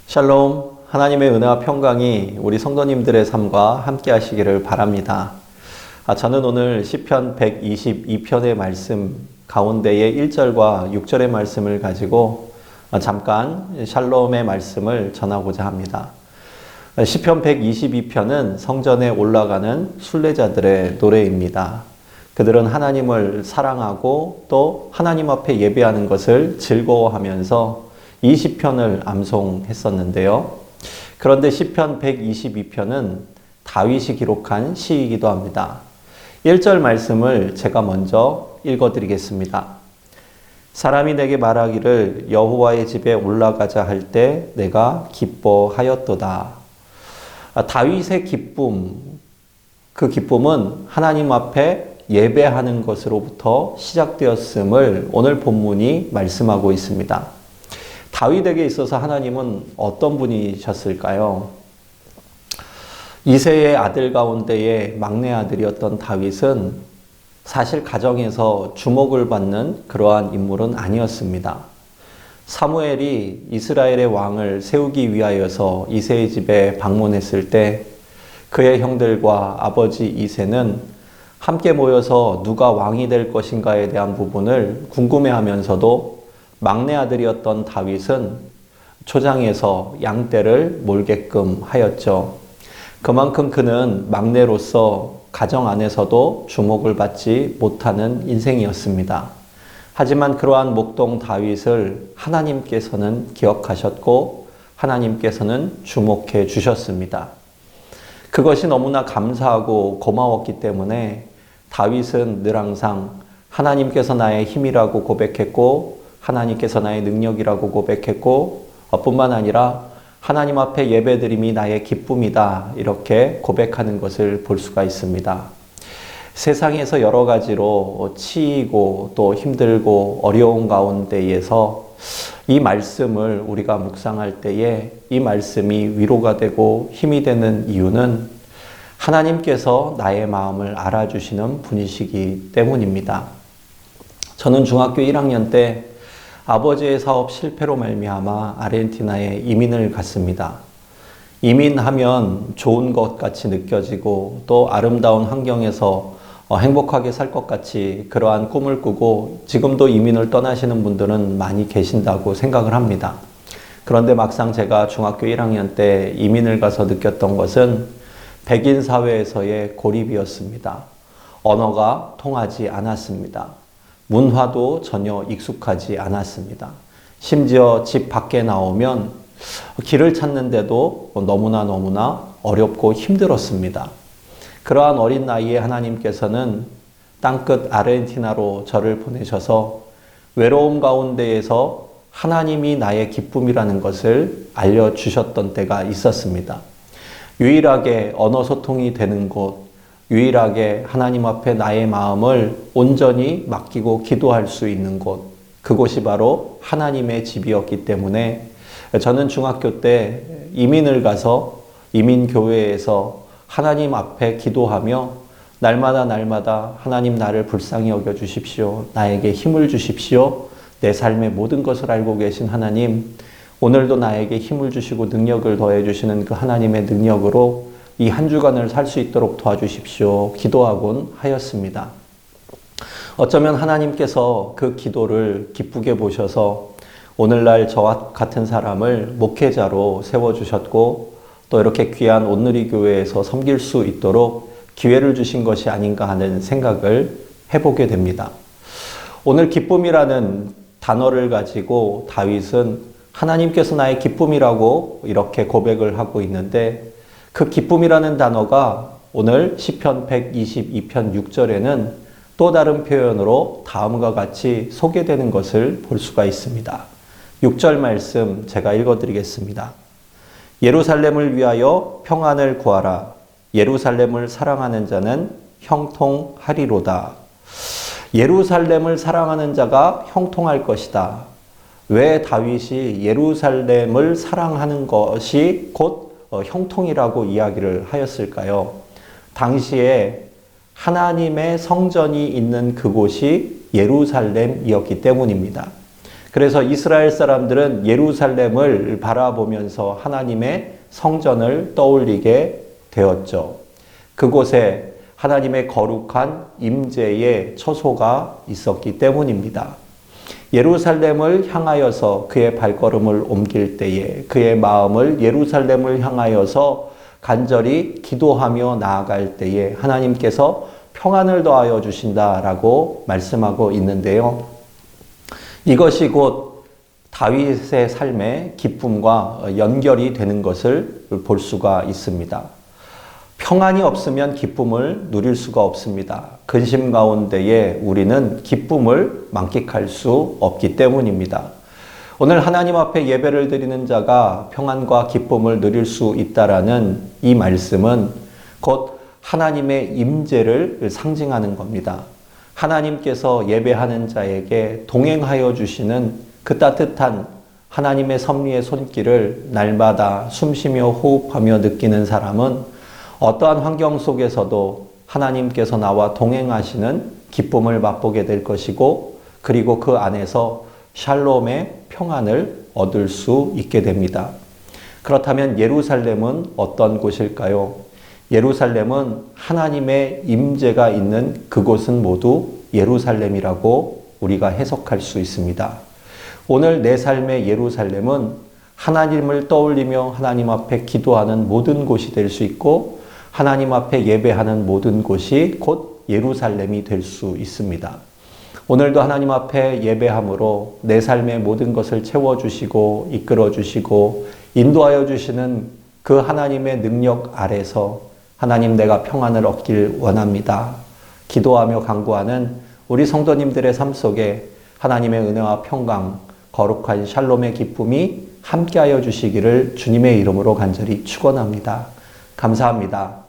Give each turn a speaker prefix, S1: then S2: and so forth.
S1: 샬롬, 하나님의 은혜와 평강이 우리 성도님들의 삶과 함께 하시기를 바랍니다. 저는 오늘 시편 122편의 말씀 가운데의 1절과 6절의 말씀을 가지고 잠깐 샬롬의 말씀을 전하고자 합니다. 시편 122편은 성전에 올라가는 순례자들의 노래입니다. 그들은 하나님을 사랑하고 또 하나님 앞에 예배하는 것을 즐거워하면서 이 시편을 암송했었는데요. 그런데 시편 122편은 다윗이 기록한 시이기도 합니다. 1절 말씀을 제가 먼저 읽어드리겠습니다. 사람이 내게 말하기를 여호와의 집에 올라가자 할 때 내가 기뻐하였도다. 다윗의 기쁨, 그 기쁨은 하나님 앞에 예배하는 것으로부터 시작되었음을 오늘 본문이 말씀하고 있습니다. 다윗에게 있어서 하나님은 어떤 분이셨을까요? 이새의 아들 가운데의 막내 아들이었던 다윗은 사실 가정에서 주목을 받는 그러한 인물은 아니었습니다. 사무엘이 이스라엘의 왕을 세우기 위하여서 이새의 집에 방문했을 때 그의 형들과 아버지 이새는 함께 모여서 누가 왕이 될 것인가에 대한 부분을 궁금해하면서도 막내 아들이었던 다윗은 초장에서 양떼를 몰게끔 하였죠. 그만큼 그는 막내로서 가정 안에서도 주목을 받지 못하는 인생이었습니다. 하지만 그러한 목동 다윗을 하나님께서는 기억하셨고 하나님께서는 주목해 주셨습니다. 그것이 너무나 감사하고 고마웠기 때문에 다윗은 늘 항상 하나님께서 나의 힘이라고 고백했고 하나님께서 나의 능력이라고 고백했고 뿐만 아니라 하나님 앞에 예배드림이 나의 기쁨이다 이렇게 고백하는 것을 볼 수가 있습니다. 세상에서 여러 가지로 치이고 또 힘들고 어려운 가운데에서 이 말씀을 우리가 묵상할 때에 이 말씀이 위로가 되고 힘이 되는 이유는 하나님께서 나의 마음을 알아주시는 분이시기 때문입니다. 저는 중학교 1학년 때 아버지의 사업 실패로 말미암아 아르헨티나에 이민을 갔습니다. 이민하면 좋은 것 같이 느껴지고 또 아름다운 환경에서 행복하게 살 것 같이 그러한 꿈을 꾸고 지금도 이민을 떠나시는 분들은 많이 계신다고 생각을 합니다. 그런데 막상 제가 중학교 1학년 때 이민을 가서 느꼈던 것은 백인 사회에서의 고립이었습니다. 언어가 통하지 않았습니다. 문화도 전혀 익숙하지 않았습니다. 심지어 집 밖에 나오면 길을 찾는데도 너무나 어렵고 힘들었습니다. 그러한 어린 나이에 하나님께서는 땅끝 아르헨티나로 저를 보내셔서 외로움 가운데에서 하나님이 나의 기쁨이라는 것을 알려주셨던 때가 있었습니다. 유일하게 언어 소통이 되는 곳, 유일하게 하나님 앞에 나의 마음을 온전히 맡기고 기도할 수 있는 곳, 그곳이 바로 하나님의 집이었기 때문에 저는 중학교 때 이민을 가서 이민교회에서 하나님 앞에 기도하며 날마다 하나님 나를 불쌍히 여겨주십시오. 나에게 힘을 주십시오. 내 삶의 모든 것을 알고 계신 하나님, 오늘도 나에게 힘을 주시고 능력을 더해 주시는 그 하나님의 능력으로 이 한 주간을 살 수 있도록 도와주십시오. 기도하곤 하였습니다. 어쩌면 하나님께서 그 기도를 기쁘게 보셔서 오늘날 저와 같은 사람을 목회자로 세워주셨고 또 이렇게 귀한 온누리교회에서 섬길 수 있도록 기회를 주신 것이 아닌가 하는 생각을 해보게 됩니다. 오늘 기쁨이라는 단어를 가지고 다윗은 하나님께서 나의 기쁨이라고 이렇게 고백을 하고 있는데 그 기쁨이라는 단어가 오늘 시편 122편 6절에는 또 다른 표현으로 다음과 같이 소개되는 것을 볼 수가 있습니다. 6절 말씀 제가 읽어드리겠습니다. 예루살렘을 위하여 평안을 구하라. 예루살렘을 사랑하는 자는 형통하리로다. 예루살렘을 사랑하는 자가 형통할 것이다. 왜 다윗이 예루살렘을 사랑하는 것이 곧 형통이라고 이야기를 하였을까요? 당시에 하나님의 성전이 있는 그곳이 예루살렘이었기 때문입니다. 그래서 이스라엘 사람들은 예루살렘을 바라보면서 하나님의 성전을 떠올리게 되었죠. 그곳에 하나님의 거룩한 임재의 처소가 있었기 때문입니다. 예루살렘을 향하여서 그의 발걸음을 옮길 때에 그의 마음을 예루살렘을 향하여서 간절히 기도하며 나아갈 때에 하나님께서 평안을 더하여 주신다라고 말씀하고 있는데요. 이것이 곧 다윗의 삶의 기쁨과 연결이 되는 것을 볼 수가 있습니다. 평안이 없으면 기쁨을 누릴 수가 없습니다. 근심 가운데에 우리는 기쁨을 만끽할 수 없기 때문입니다. 오늘 하나님 앞에 예배를 드리는 자가 평안과 기쁨을 누릴 수 있다라는 이 말씀은 곧 하나님의 임재를 상징하는 겁니다. 하나님께서 예배하는 자에게 동행하여 주시는 그 따뜻한 하나님의 섭리의 손길을 날마다 숨쉬며 호흡하며 느끼는 사람은 어떠한 환경 속에서도 하나님께서 나와 동행하시는 기쁨을 맛보게 될 것이고, 그리고 그 안에서 샬롬의 평안을 얻을 수 있게 됩니다. 그렇다면 예루살렘은 어떤 곳일까요? 예루살렘은 하나님의 임재가 있는 그곳은 모두 예루살렘이라고 우리가 해석할 수 있습니다. 오늘 내 삶의 예루살렘은 하나님을 떠올리며 하나님 앞에 기도하는 모든 곳이 될 수 있고, 하나님 앞에 예배하는 모든 곳이 곧 예루살렘이 될 수 있습니다. 오늘도 하나님 앞에 예배함으로 내 삶의 모든 것을 채워주시고 이끌어주시고 인도하여 주시는 그 하나님의 능력 아래서 하나님, 내가 평안을 얻길 원합니다. 기도하며 간구하는 우리 성도님들의 삶 속에 하나님의 은혜와 평강, 거룩한 샬롬의 기쁨이 함께하여 주시기를 주님의 이름으로 간절히 축원합니다. 감사합니다.